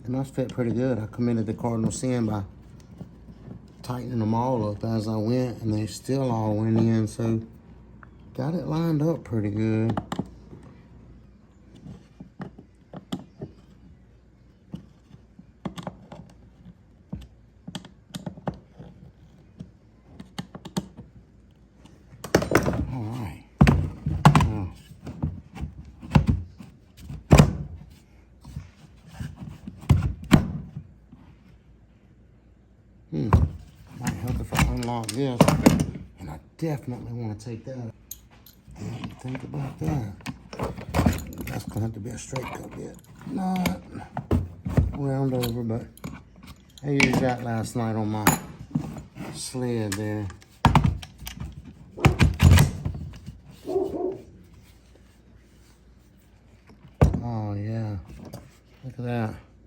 And that's fit pretty good. I committed the cardinal sin by tightening them all up as I went, and they still all went in, so got it lined up pretty good. All right. Now, might help if I unlock this, and I definitely want to take that. Didn't think about that. That's gonna have to be a straight cut bit, not round over, but I used that last night on my sled there. Oh yeah, look at that.